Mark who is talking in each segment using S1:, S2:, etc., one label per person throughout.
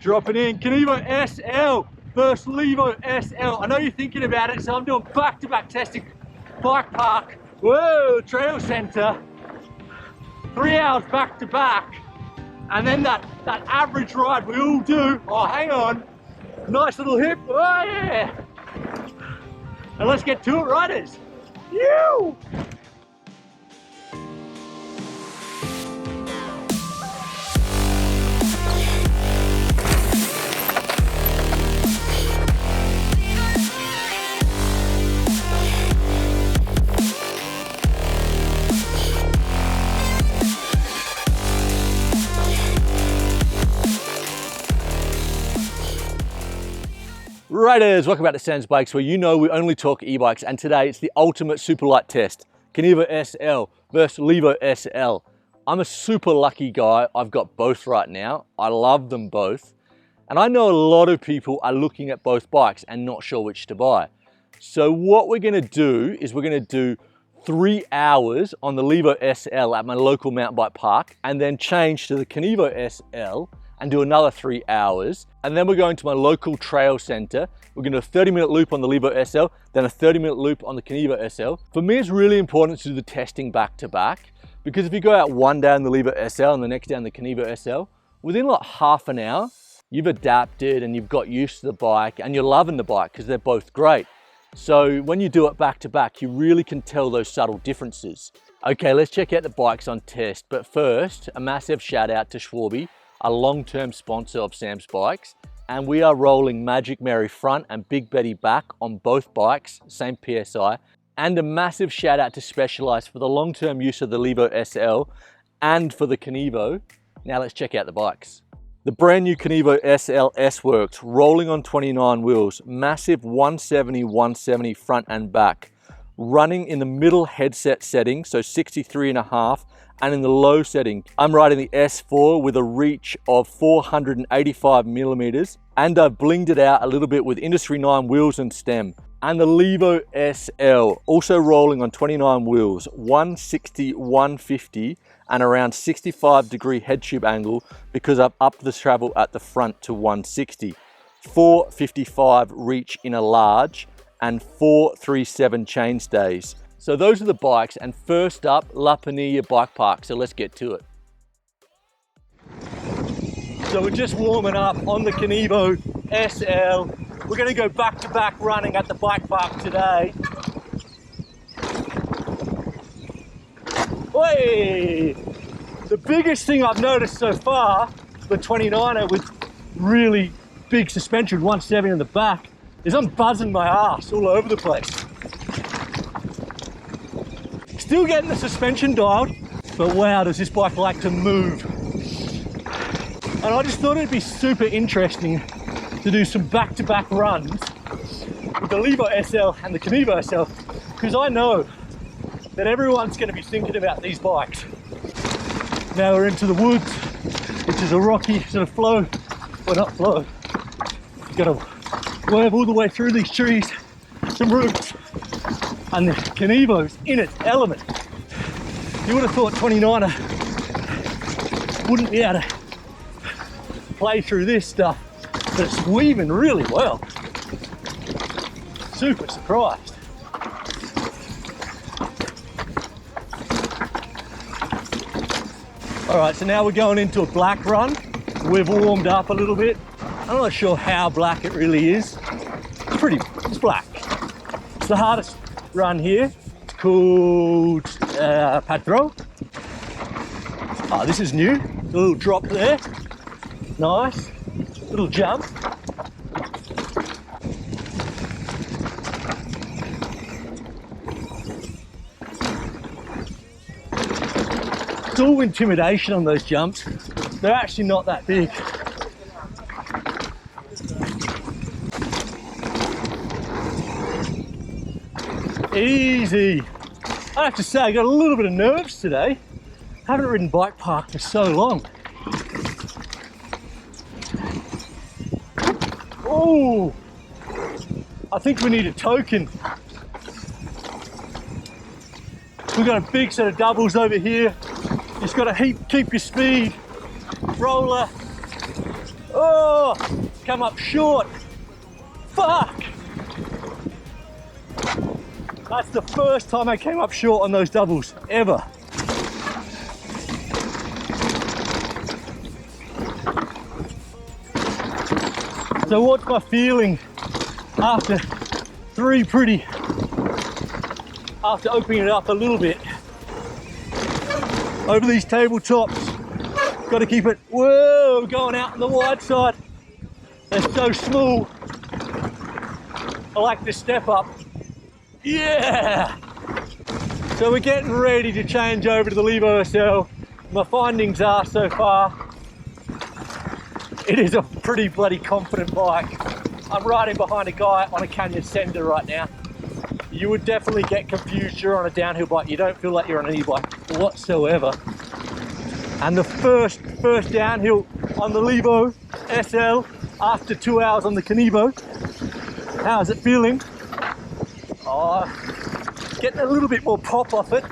S1: Dropping in, Kenevo SL versus Levo SL. I know you're thinking about it, so I'm doing back-to-back testing. Bike park, whoa, trail center. 3 hours back-to-back. And then that average ride we all do. Oh, hang on. Nice little hip, oh yeah. And let's get to it, riders. You. Riders, welcome back to Sam's Bikes, where you know we only talk e-bikes, and today it's the ultimate super light test. Kenevo SL versus Levo SL. I'm a super lucky guy. I've got both right now. I love them both. And I know a lot of people are looking at both bikes and not sure which to buy. So what we're gonna do is we're gonna do 3 hours on the Levo SL at my local mountain bike park, and then change to the Kenevo SL and do another 3 hours. And then we're going to my local trail center. We're gonna do a 30-minute loop on the Levo SL, then a 30-minute loop on the Kenevo SL. For me, it's really important to do the testing back to back, because if you go out one day on the Levo SL and the next day on the Kenevo SL, within like half an hour, you've adapted and you've got used to the bike and you're loving the bike because they're both great. So when you do it back to back, you really can tell those subtle differences. Okay, let's check out the bikes on test. But first, a massive shout out to Schwarby, a long-term sponsor of Sam's Bikes, and we are rolling Magic Mary front and Big Betty back on both bikes, same PSI, and a massive shout out to Specialized for the long-term use of the Levo SL and for the Kenevo. Now let's check out the bikes. The brand new Kenevo SL S-Works, rolling on 29 wheels, massive 170 front and back, running in the middle headset setting, so 63.5, and in the low setting. I'm riding the S4 with a reach of 485 millimeters, and I've blinged it out a little bit with Industry 9 wheels and stem. And the Levo SL, also rolling on 29 wheels, 160, 150, and around 65-degree head tube angle, because I've upped the travel at the front to 160. 455 reach in a large, and 437 chainstays. So those are the bikes, and first up, La Panilla Bike Park, so let's get to it. So we're just warming up on the Kenevo SL. We're gonna go back-to-back running at the bike park today. Hey! The biggest thing I've noticed so far, the 29er with really big suspension, 170 in the back, is I'm buzzing my ass all over the place. Still getting the suspension dialed, but wow, does this bike like to move. And I just thought it'd be super interesting to do some back-to-back runs with the Levo SL and the Kenevo SL, because I know that everyone's going to be thinking about these bikes. Now we're into the woods, which is a rocky sort of flow, well not flow, you've got to wave all the way through these trees, some roots, and the Kenevo's in its element. You would have thought 29er wouldn't be able to play through this stuff, but it's weaving really well. Super surprised. All right, so now we're going into a black run. We've warmed up a little bit. I'm not sure how black it really is. It's black. It's the hardest run here. It's called Padro. Oh, this is new. A little drop there. Nice. Little jump. It's all intimidation on those jumps. They're actually not that big. Easy. I have to say, I got a little bit of nerves today. I haven't ridden bike park for so long. Oh, I think we need a token. We've got a big set of doubles over here. Just got to keep your speed. Roller. Oh, come up short. Fuck! That's the first time I came up short on those doubles, ever. So what's my feeling after after opening it up a little bit? Over these tabletops, got to keep it, whoa, going out on the wide side. They're so small. I like to step up. Yeah! So we're getting ready to change over to the Levo SL. My findings are so far, it is a pretty bloody confident bike. I'm riding behind a guy on a Canyon Sender right now. You would definitely get confused you're on a downhill bike. You don't feel like you're on an e-bike whatsoever. And the first downhill on the Levo SL after 2 hours on the Kenevo. How's it feeling? Oh, getting a little bit more pop off it.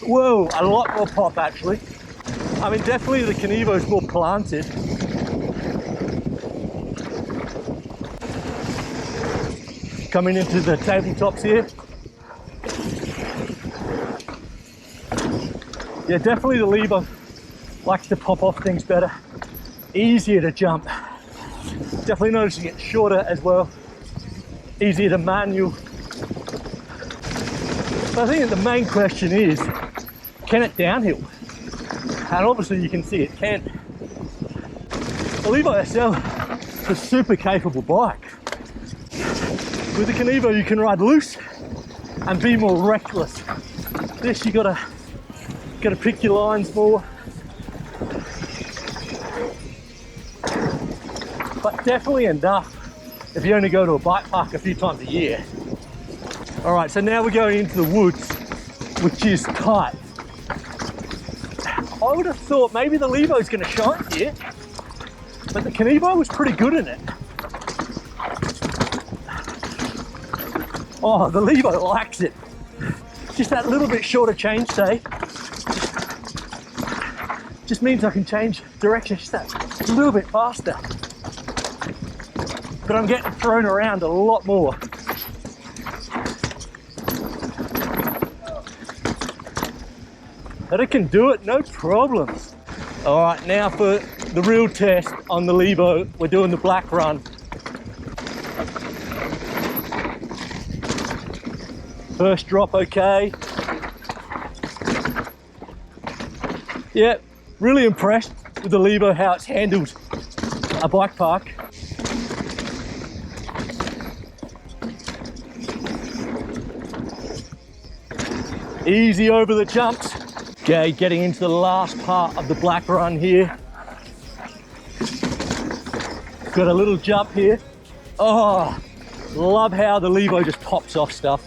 S1: Whoa, a lot more pop actually. I mean, definitely the Kenevo is more planted. Coming into the tabletops here. Yeah, definitely the Levo likes to pop off things better. Easier to jump. Definitely noticing it shorter as well. Easier to manual. But I think the main question is, can it downhill? And obviously you can see it can. The Levo SL is a super capable bike. With the Kenevo you can ride loose and be more reckless. This you gotta pick your lines more. But definitely enough if you only go to a bike park a few times a year. All right, so now we're going into the woods, which is tight. I would have thought maybe the Levo's gonna shine here, but the Kenevo was pretty good in it. Oh, the Levo likes it. Just that little bit shorter change stay. Just means I can change direction just that little bit faster. But I'm getting thrown around a lot more. But it can do it, no problems. All right, now for the real test on the Levo, we're doing the black run. First drop okay. Yeah, really impressed with the Levo, how it's handled a bike park. Easy over the jumps. Okay, getting into the last part of the black run here. Got a little jump here. Oh, love how the Levo just pops off stuff.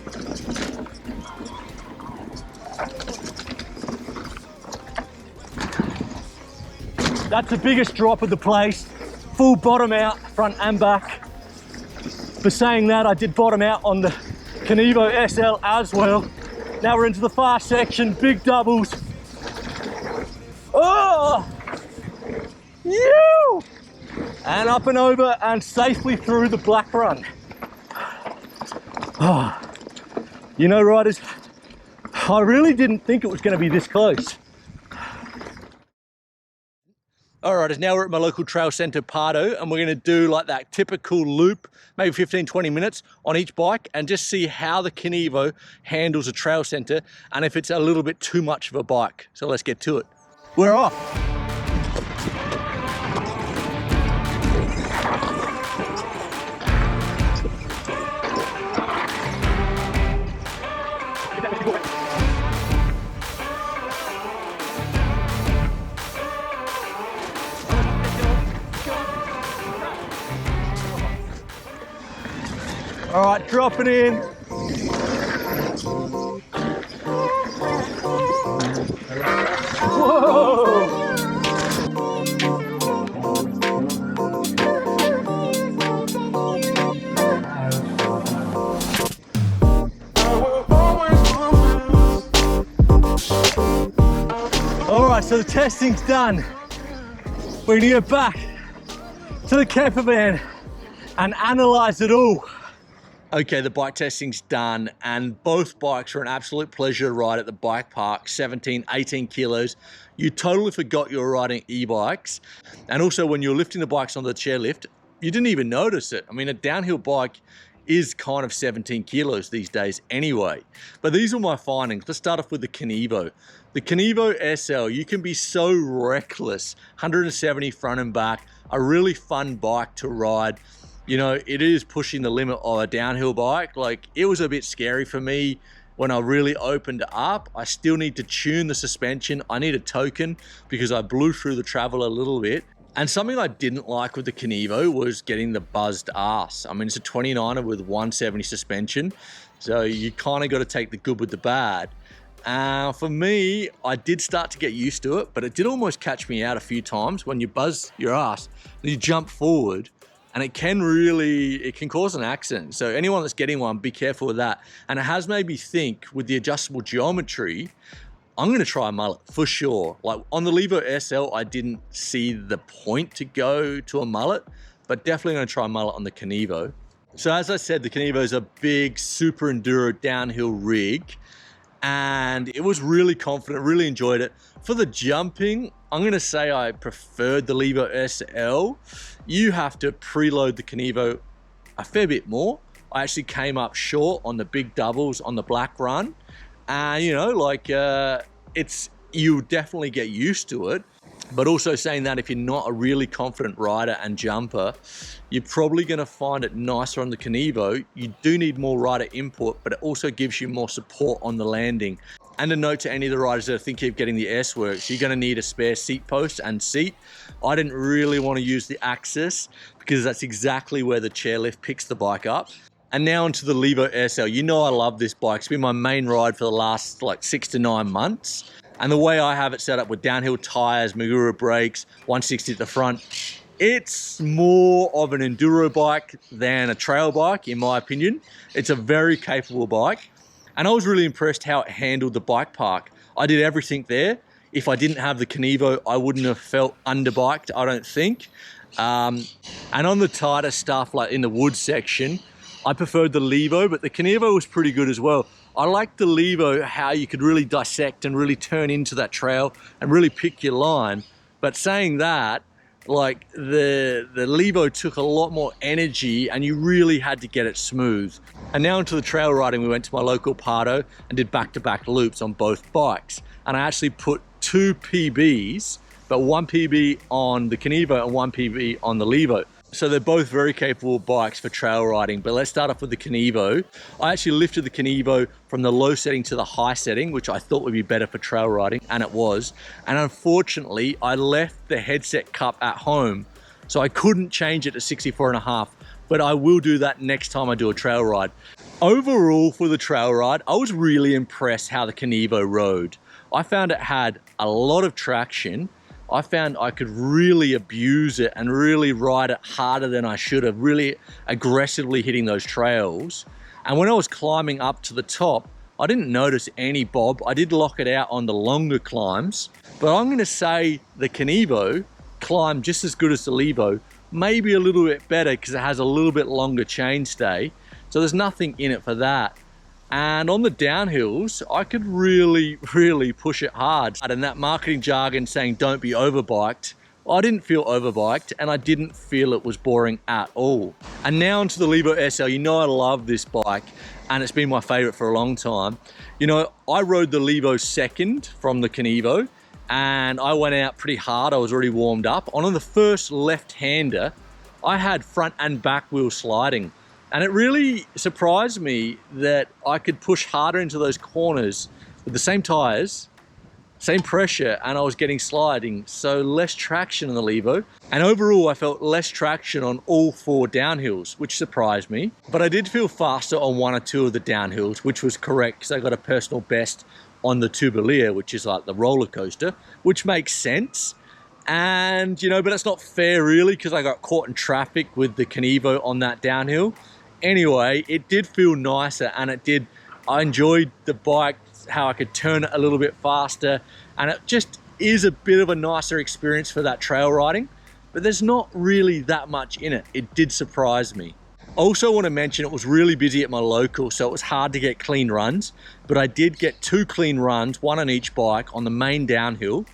S1: That's the biggest drop of the place. Full bottom out, front and back. For saying that, I did bottom out on the Kenevo SL as well. Now we're into the fast section, big doubles. Oh! You! And up and over and safely through the black run. Oh. You know, riders, I really didn't think it was going to be this close. All right, now we're at my local trail centre, Pardo, and we're going to do like that typical loop, maybe 15, 20 minutes on each bike, and just see how the Kenevo handles a trail centre and if it's a little bit too much of a bike. So let's get to it. We're off. All right, dropping in. Whoa! All right, so the testing's done. We're gonna get back to the camper van and analyze it all. Okay, the bike testing's done and both bikes are an absolute pleasure to ride at the bike park, 17, 18 kilos. You totally forgot you were riding e-bikes. And also when you're lifting the bikes on the chairlift, you didn't even notice it. I mean, a downhill bike is kind of 17 kilos these days anyway. But these are my findings. Let's start off with the Kenevo. The Kenevo SL, you can be so reckless, 170 front and back, a really fun bike to ride. You know, it is pushing the limit of a downhill bike. Like, it was a bit scary for me when I really opened it up. I still need to tune the suspension. I need a token because I blew through the travel a little bit. And something I didn't like with the Kenevo was getting the buzzed ass. I mean, it's a 29er with 170 suspension. So you kind of got to take the good with the bad. For me, I did start to get used to it, but it did almost catch me out a few times when you buzz your ass and you jump forward. And it can cause an accident. So anyone that's getting one, be careful with that. And it has made me think with the adjustable geometry, I'm gonna try a mullet for sure. Like on the Levo SL, I didn't see the point to go to a mullet, but definitely gonna try a mullet on the Kenevo. So as I said, the Kenevo is a big super enduro downhill rig. And it was really confident, really enjoyed it. For the jumping, I'm gonna say I preferred the Levo SL. You have to preload the Kenevo a fair bit more. I actually came up short on the big doubles on the black run. And you know, like you definitely get used to it. But also saying that if you're not a really confident rider and jumper, you're probably gonna find it nicer on the Kenevo. You do need more rider input, but it also gives you more support on the landing. And a note to any of the riders that are thinking of getting the S-Works, you're gonna need a spare seat post and seat. I didn't really wanna use the Axis because that's exactly where the chairlift picks the bike up. And now onto the Levo SL. You know I love this bike. It's been my main ride for the last like 6 to 9 months. And the way I have it set up with downhill tires, Magura brakes, 160 at the front, it's more of an enduro bike than a trail bike, in my opinion. It's a very capable bike. And I was really impressed how it handled the bike park. I did everything there. If I didn't have the Kenevo, I wouldn't have felt underbiked, I don't think. And on the tighter stuff, like in the wood section, I preferred the Levo, but the Kenevo was pretty good as well. I liked the Levo, how you could really dissect and really turn into that trail and really pick your line. But saying that, like the Levo took a lot more energy and you really had to get it smooth. And now into the trail riding, we went to my local Pardo and did back-to-back loops on both bikes. And I actually put 2 PBs, but 1 PB on the Kenevo and 1 PB on the Levo. So they're both very capable bikes for trail riding, but let's start off with the Kenevo. I actually lifted the Kenevo from the low setting to the high setting, which I thought would be better for trail riding, and it was. And unfortunately, I left the headset cup at home, so I couldn't change it to 64.5, but I will do that next time I do a trail ride. Overall, for the trail ride, I was really impressed how the Kenevo rode. I found it had a lot of traction. I found I could really abuse it and really ride it harder than I should have, really aggressively hitting those trails. And when I was climbing up to the top, I didn't notice any bob. I did lock it out on the longer climbs, but I'm gonna say the Kenevo climbed just as good as the Levo, maybe a little bit better because it has a little bit longer chainstay. So there's nothing in it for that. And on the downhills, I could really push it hard. And that marketing jargon saying don't be overbiked, I didn't feel overbiked and I didn't feel it was boring at all. And now onto the Levo SL. You know I love this bike and it's been my favorite for a long time. You know, I rode the Levo second from the Kenevo and I went out pretty hard. I was already warmed up. On the first left-hander, I had front and back wheel sliding. And it really surprised me that I could push harder into those corners with the same tires, same pressure, and I was getting sliding, so less traction on the Levo. And overall, I felt less traction on all 4 downhills, which surprised me. But I did feel faster on 1 or 2 of the downhills, which was correct because I got a personal best on the Tubulier, which is like the roller coaster, which makes sense. And, you know, but it's not fair really because I got caught in traffic with the Kenevo on that downhill. Anyway, it did feel nicer and I enjoyed the bike, how I could turn it a little bit faster, and it just is a bit of a nicer experience for that trail riding. but there's not really that much in it. It did surprise me. Also want to mention it was really busy at my local, so it was hard to get clean runs, but I did get 2 clean runs, one on each bike on the main downhill,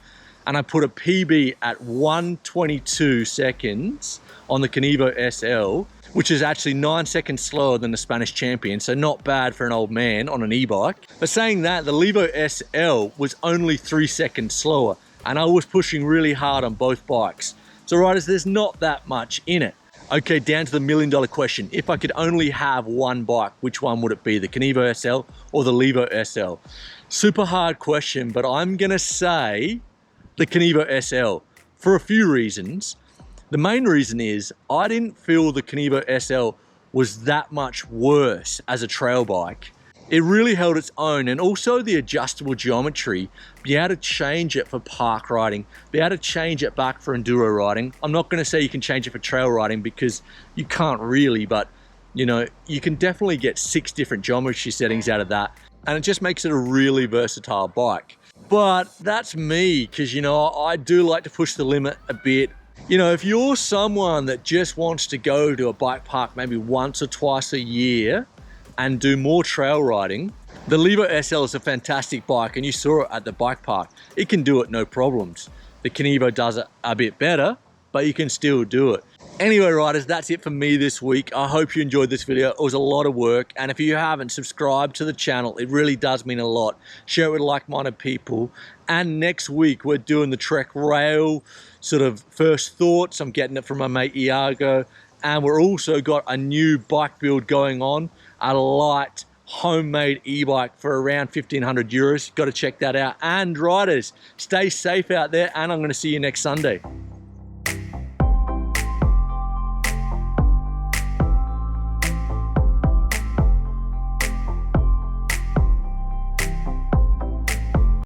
S1: and I put a PB at 1:22 seconds on the Kenevo SL, which is actually 9 seconds slower than the Spanish champion, so not bad for an old man on an e-bike. But saying that, the Levo SL was only 3 seconds slower, and I was pushing really hard on both bikes. So riders, there's not that much in it. Okay, down to the $1,000,000 question. If I could only have one bike, which one would it be? The Kenevo SL or the Levo SL? Super hard question, but I'm gonna say the Kenevo SL for a few reasons. The main reason is I didn't feel the Kenevo SL was that much worse as a trail bike. It really held its own, and also the adjustable geometry, be able to change it for park riding, be able to change it back for enduro riding. I'm not gonna say you can change it for trail riding because you can't really, but you know, you can definitely get 6 different geometry settings out of that, and it just makes it a really versatile bike. But that's me, because you know, I do like to push the limit a bit. You know, if you're someone that just wants to go to a bike park maybe once or twice a year and do more trail riding, the Levo SL is a fantastic bike, and you saw it at the bike park. It can do it no problems. The Kenevo does it a bit better, but you can still do it. Anyway, riders, that's it for me this week. I hope you enjoyed this video. It was a lot of work, and if you haven't subscribed to the channel, it really does mean a lot. Share it with like-minded people. And next week, we're doing the Trek Rail sort of first thoughts. I'm getting it from my mate Iago. And we're also got a new bike build going on, a light homemade e-bike for around 1,500 euros. Got to check that out. And riders, stay safe out there, and I'm going to see you next Sunday.